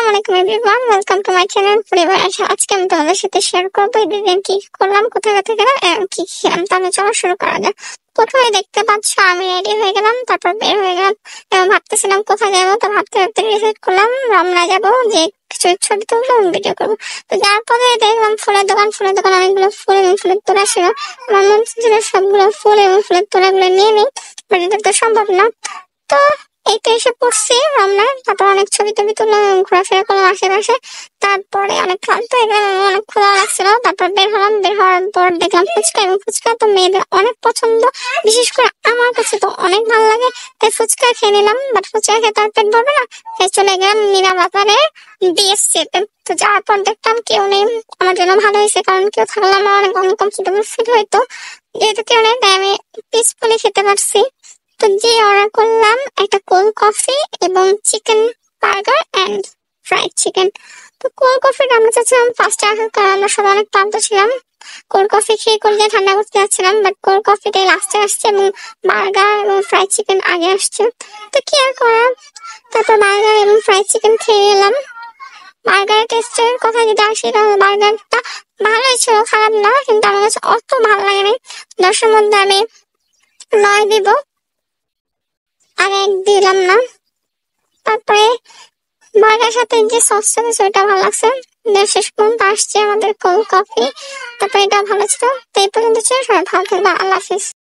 আসসালামু আলাইকুম everyone, welcome to my channel পরিবার আশা। আজকে আমি তোমাদের সাথে শেয়ার করবো এদিন কি করলাম, কোথায় কোথায় গেলাম এবং কি খেলাম। তাহলে চলো শুরু করা যাক। প্রথমে দেখতে পাচ্ছ আমি রেডি হয়ে গেলাম, তারপর বের হয়ে গেলাম এবং ভাবতেছিলাম কোথায় যাবো। তো ভাবতে ভাবতে ডিসাইড করলাম রমনা যাবো, যে কিছু ছবি তুলবো এবং ভিডিও করবো। তো যার পরে দেখলাম ফুলের দোকান অনেকগুলো ফুল এবং ফুলের তোড়া ছিল। আমার মন ছিল সবগুলো ফুল এবং ফুলের তোড়াগুলো নিয়ে নিই, বাট এটা তো সম্ভব না। তো এই তো এসে পড়ছি রমনায়। তারপর অনেক ছবি টবি তুললাম এবং ঘোরাফেরা করলাম আশেপাশে। তারপরে অনেক ক্লান্ত হয়ে গেলাম, অনেক ক্ষুধা লাগছিল। তারপর বের হলাম, বের হওয়ার পর দেখলাম ফুচকা, এবং ফুচকা তো মেয়েদের অনেক পছন্দ, বিশেষ করে আমার কাছে তো অনেক ভালো লাগে। তাই ফুচকা খেয়ে নিলাম, বাট ফুচকা খেয়ে তার পেট ভরবে না, তাই চলে গেলাম মীরা বাজারে বিএসসিতে। তো যাওয়ার পর দেখলাম কেউ নেই, আমার জন্য ভালো হয়েছে, কারণ কেউ থাকলে আমার অনেক আনকমফোর্টেবল ফিল হইতো। যেহেতু কেউ নেই তাই আমি পিসফুলি খেতে পারছি। তো যে অর্ডার করলাম একটা কোল্ড কফি এবং chicken burger and fried chicken. তো কোল্ড কফিটা আমরা চাচ্ছিলাম ফার্স্টে আসার, কারণ আমরা সবাই অনেক ক্লান্ত ছিলাম। কোল্ড কফি খেয়ে কোল্ড ঠান্ডা করতে যাচ্ছিলাম, বাট কোল্ড কফিটাই লাস্টে আসছে এবং বার্গার এবং ফ্রাইড চিকেন আগে আসছে। তো কি আর করার, তারপর বার্গার এবং ফ্রাইড চিকেন খেয়ে এলাম। বার্গার টেস্টের কথা যদি আসি, তাহলে বার্গারটা ভালোই ছিল, খারাপ না, কিন্তু আমার কাছে অত ভালো লাগে নাই। 10-এর মধ্যে আমি 9 দিব, আর 1 দিলাম না। তারপরে বার্গার সাথে যে সসটা দিয়েছে ওইটা ভালো লাগছে। শেষ পর্যন্ত আসছে আমাদের কোল্ড কফি, তারপরে এটা ভালো ছিল। তো এই পর্যন্ত ছিল, সবাই ভালো থাকবে, আল্লাহ হাফিজ।